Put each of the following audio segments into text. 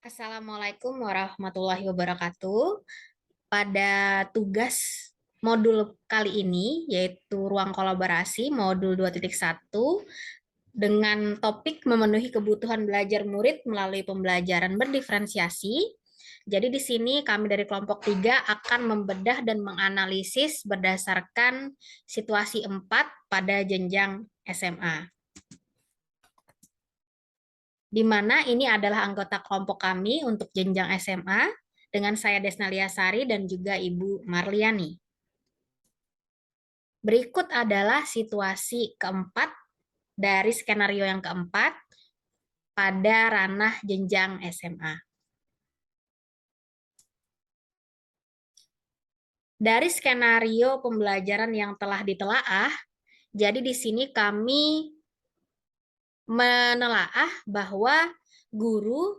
Assalamualaikum warahmatullahi wabarakatuh. Pada tugas modul kali ini, yaitu ruang kolaborasi modul 2.1, dengan topik memenuhi kebutuhan belajar murid melalui pembelajaran berdiferensiasi. Jadi di sini kami dari kelompok 3 akan membedah dan menganalisis berdasarkan situasi 4 pada jenjang SMA. Di mana ini adalah anggota kelompok kami untuk jenjang SMA, dengan saya Desna Liasari dan juga Ibu Marliani. Berikut adalah situasi keempat dari skenario yang keempat pada ranah jenjang SMA. Dari skenario pembelajaran yang telah ditelaah, jadi di sini kami menelaah bahwa guru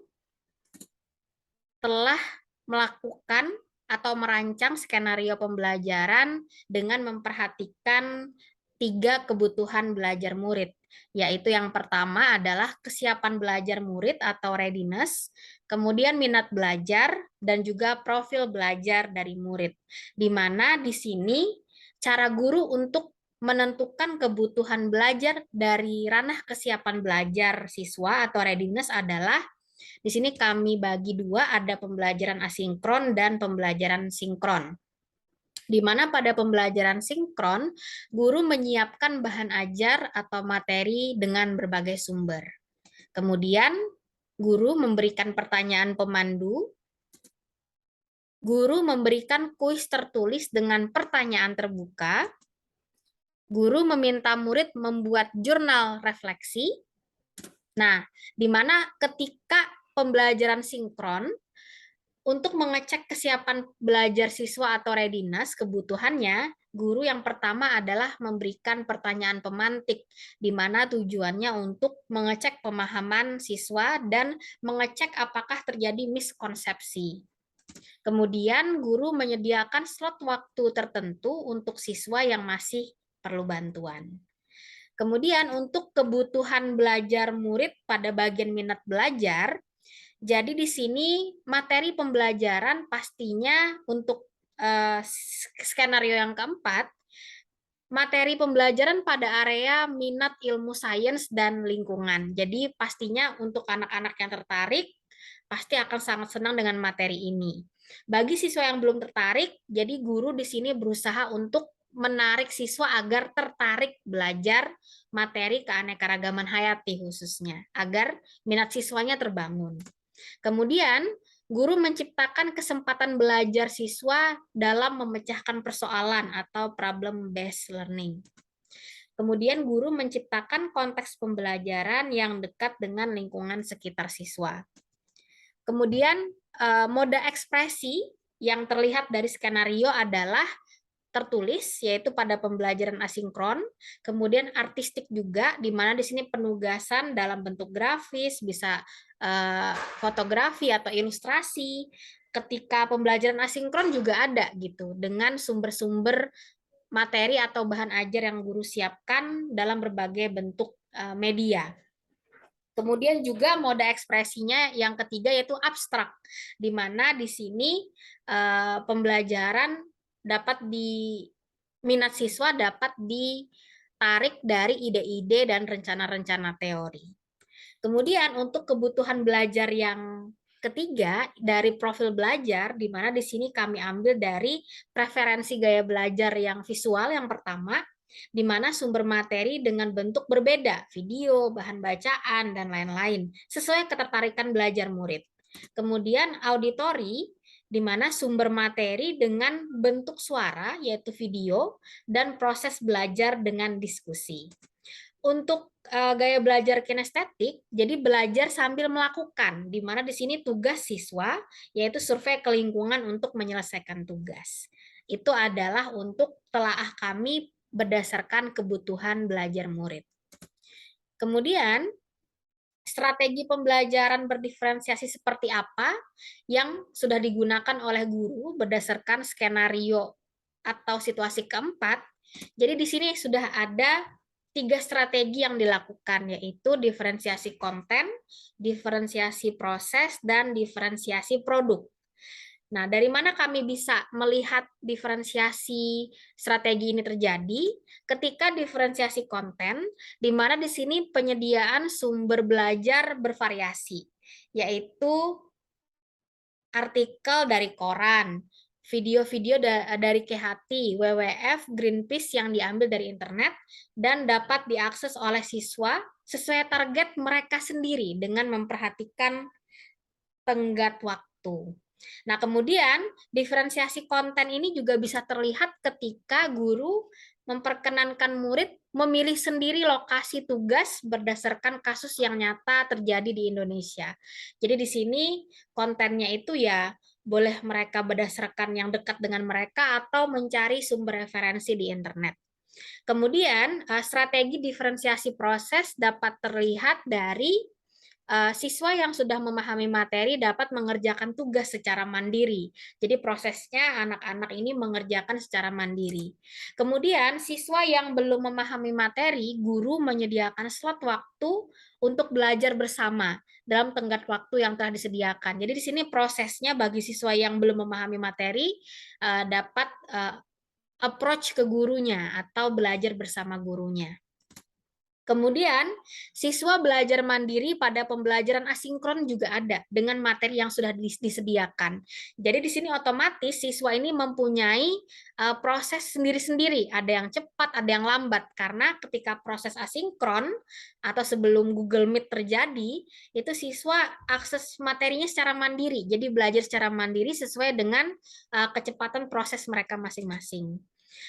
telah melakukan atau merancang skenario pembelajaran dengan memperhatikan 3 kebutuhan belajar murid, yaitu yang pertama adalah kesiapan belajar murid atau readiness, kemudian minat belajar, dan juga profil belajar dari murid. Di mana di sini cara guru untuk menentukan kebutuhan belajar dari ranah kesiapan belajar siswa atau readiness adalah di sini kami bagi dua, ada pembelajaran asinkron dan pembelajaran sinkron. Di mana pada pembelajaran sinkron, guru menyiapkan bahan ajar atau materi dengan berbagai sumber. Kemudian, guru memberikan pertanyaan pemandu, guru memberikan kuis tertulis dengan pertanyaan terbuka, guru meminta murid membuat jurnal refleksi. Nah, di mana ketika pembelajaran sinkron, untuk mengecek kesiapan belajar siswa atau readiness kebutuhannya, guru yang pertama adalah memberikan pertanyaan pemantik, di mana tujuannya untuk mengecek pemahaman siswa dan mengecek apakah terjadi miskonsepsi. Kemudian guru menyediakan slot waktu tertentu untuk siswa yang masih perlu bantuan. Kemudian untuk kebutuhan belajar murid pada bagian minat belajar, jadi di sini materi pembelajaran pastinya untuk skenario yang keempat, materi pembelajaran pada area minat ilmu sains dan lingkungan. Jadi pastinya untuk anak-anak yang tertarik, pasti akan sangat senang dengan materi ini. Bagi siswa yang belum tertarik, jadi guru di sini berusaha untuk menarik siswa agar tertarik belajar materi keanekaragaman hayati khususnya, agar minat siswanya terbangun. Kemudian, guru menciptakan kesempatan belajar siswa dalam memecahkan persoalan atau problem-based learning. Kemudian, guru menciptakan konteks pembelajaran yang dekat dengan lingkungan sekitar siswa. Kemudian, mode ekspresi yang terlihat dari skenario adalah tertulis, yaitu pada pembelajaran asinkron, kemudian artistik juga, di mana di sini penugasan dalam bentuk grafis, bisa fotografi atau ilustrasi. Ketika pembelajaran asinkron juga ada gitu, dengan sumber-sumber materi atau bahan ajar yang guru siapkan dalam berbagai bentuk media. Kemudian juga mode ekspresinya yang ketiga yaitu abstrak, di mana di sini pembelajaran dapat minat siswa dapat ditarik dari ide-ide dan rencana-rencana teori. Kemudian untuk kebutuhan belajar yang ketiga dari profil belajar, di mana di sini kami ambil dari preferensi gaya belajar yang visual yang pertama, di mana sumber materi dengan bentuk berbeda, video, bahan bacaan, dan lain-lain, sesuai ketertarikan belajar murid. Kemudian auditori, di mana sumber materi dengan bentuk suara, yaitu video, dan proses belajar dengan diskusi. Untuk gaya belajar kinestetik, jadi belajar sambil melakukan, di mana di sini tugas siswa, yaitu survei ke lingkungan untuk menyelesaikan tugas. Itu adalah untuk telaah kami berdasarkan kebutuhan belajar murid. Kemudian, strategi pembelajaran berdiferensiasi seperti apa yang sudah digunakan oleh guru berdasarkan skenario atau situasi keempat. Jadi di sini sudah ada 3 strategi yang dilakukan, yaitu diferensiasi konten, diferensiasi proses, dan diferensiasi produk. Nah, dari mana kami bisa melihat diferensiasi strategi ini terjadi? Ketika diferensiasi konten, di mana di sini penyediaan sumber belajar bervariasi, yaitu artikel dari koran, video-video dari KHT, WWF, Greenpeace yang diambil dari internet, dan dapat diakses oleh siswa sesuai target mereka sendiri dengan memperhatikan tenggat waktu. Nah, kemudian diferensiasi konten ini juga bisa terlihat ketika guru memperkenankan murid memilih sendiri lokasi tugas berdasarkan kasus yang nyata terjadi di Indonesia. Jadi di sini kontennya itu ya boleh mereka berdasarkan yang dekat dengan mereka atau mencari sumber referensi di internet. Kemudian strategi diferensiasi proses dapat terlihat dari siswa yang sudah memahami materi dapat mengerjakan tugas secara mandiri. Jadi prosesnya anak-anak ini mengerjakan secara mandiri. Kemudian siswa yang belum memahami materi, guru menyediakan slot waktu untuk belajar bersama dalam tenggat waktu yang telah disediakan. Jadi di sini prosesnya bagi siswa yang belum memahami materi dapat approach ke gurunya atau belajar bersama gurunya. Kemudian, siswa belajar mandiri pada pembelajaran asinkron juga ada dengan materi yang sudah disediakan. Jadi di sini otomatis siswa ini mempunyai proses sendiri-sendiri, ada yang cepat, ada yang lambat, karena ketika proses asinkron atau sebelum Google Meet terjadi, itu siswa akses materinya secara mandiri, jadi belajar secara mandiri sesuai dengan kecepatan proses mereka masing-masing.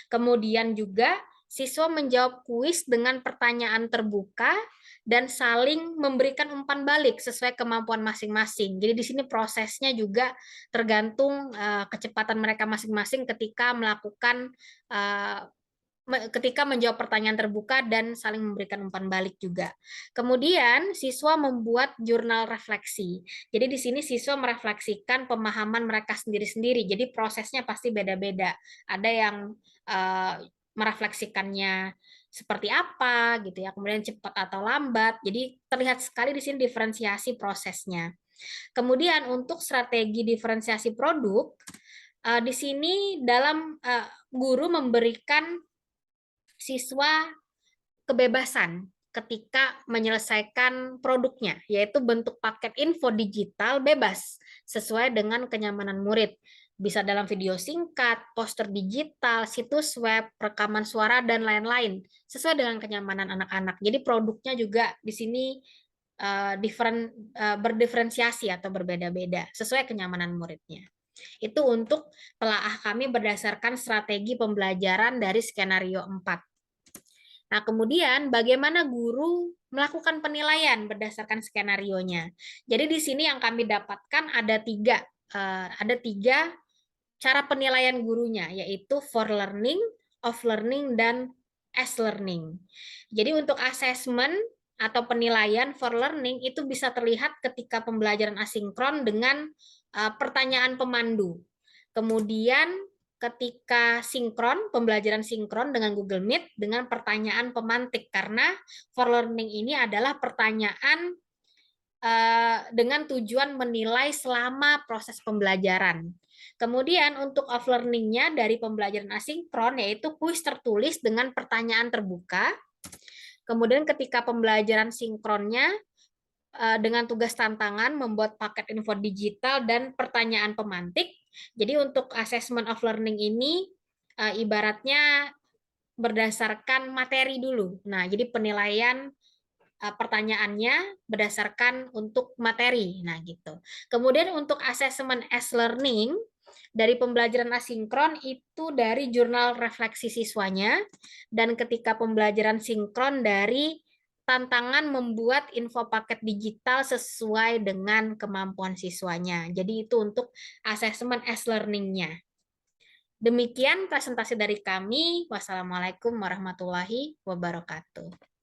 Kemudian juga siswa menjawab kuis dengan pertanyaan terbuka dan saling memberikan umpan balik sesuai kemampuan masing-masing. Jadi di sini prosesnya juga tergantung kecepatan mereka masing-masing ketika melakukan ketika menjawab pertanyaan terbuka dan saling memberikan umpan balik juga. Kemudian siswa membuat jurnal refleksi. Jadi di sini siswa merefleksikan pemahaman mereka sendiri-sendiri. Jadi prosesnya pasti beda-beda. Ada yang merefleksikannya seperti apa gitu ya, kemudian cepat atau lambat. Jadi terlihat sekali di sini diferensiasi prosesnya. Kemudian untuk strategi diferensiasi produk, di sini dalam guru memberikan siswa kebebasan ketika menyelesaikan produknya, yaitu bentuk paket info digital bebas sesuai dengan kenyamanan murid. Bisa dalam video singkat, poster digital, situs web, rekaman suara, dan lain-lain, sesuai dengan kenyamanan anak-anak. Jadi produknya juga di sini berdiferensiasi atau berbeda-beda, sesuai kenyamanan muridnya. Itu untuk telaah kami berdasarkan strategi pembelajaran dari skenario 4. Nah, kemudian bagaimana guru melakukan penilaian berdasarkan skenarionya. Jadi di sini yang kami dapatkan ada tiga cara penilaian gurunya, yaitu for learning, of learning, dan as learning. Jadi untuk assessment atau penilaian for learning itu bisa terlihat ketika pembelajaran asinkron dengan pertanyaan pemandu. Kemudian ketika sinkron, pembelajaran sinkron dengan Google Meet dengan pertanyaan pemantik, karena for learning ini adalah pertanyaan dengan tujuan menilai selama proses pembelajaran. Kemudian untuk off learning-nya dari pembelajaran asinkron yaitu kuis tertulis dengan pertanyaan terbuka. Kemudian ketika pembelajaran sinkronnya dengan tugas tantangan membuat paket info digital dan pertanyaan pemantik. Jadi untuk assessment of learning ini ibaratnya berdasarkan materi dulu. Nah, jadi penilaian pertanyaannya berdasarkan untuk materi. Nah, gitu. Kemudian untuk assessment as learning dari pembelajaran asinkron itu dari jurnal refleksi siswanya, dan ketika pembelajaran sinkron dari tantangan membuat info paket digital sesuai dengan kemampuan siswanya. Jadi itu untuk assessment as learning-nya. Demikian presentasi dari kami. Wassalamualaikum warahmatullahi wabarakatuh.